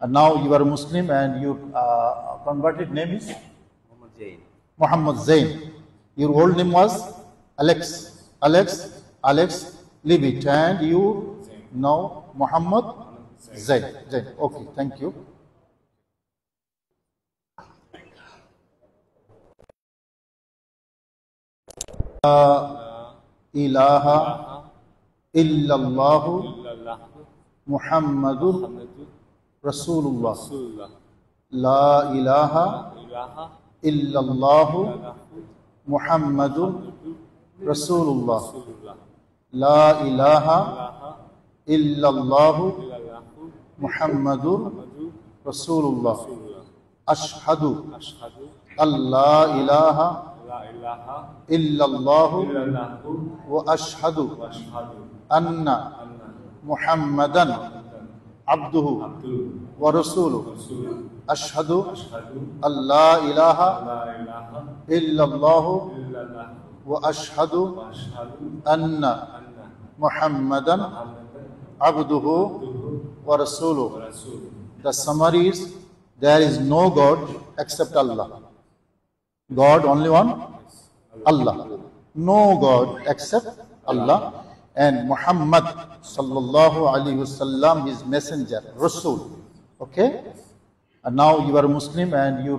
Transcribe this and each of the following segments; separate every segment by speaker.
Speaker 1: And now you are a Muslim and your converted name is?
Speaker 2: Muhammad Zain.
Speaker 1: Muhammad Zain. Your old name was Alex. Alex, leave it. And you now Muhammad Zain. Okay, thank you. La ilaha illallah Muhammadur Rasulullah. La ilaha illallah Muhammadur Rasulullah. La ilaha illallah Muhammadur Rasulullah. Ashhadu Allah ilaha illallah wa ashhadu anna Muhammadan abduhu wa rasuluhu. Ashhadu Allah ilaha illallah wa ashhadu anna Muhammadan abduhu wa rasuluhu. The summary is, there is no God except Allah. God only one? Allah. No God except Allah. And Muhammad sallallahu alaihi wasallam, his messenger, Rasul. Okay? And now you are a Muslim and your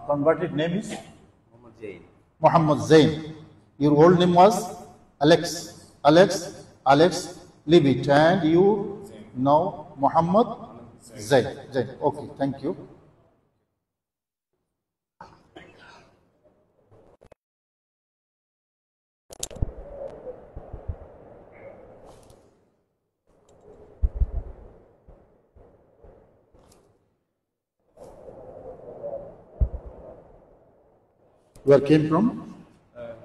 Speaker 1: converted name is?
Speaker 2: Muhammad Zain.
Speaker 1: Muhammad Zain. Your old name was Alex. Alex, leave it. And you now Muhammad Zain. Okay, thank you. Where came from?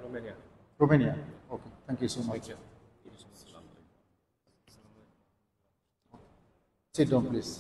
Speaker 2: Romania.
Speaker 1: Romania. Okay, thank you so much. Sit down, please.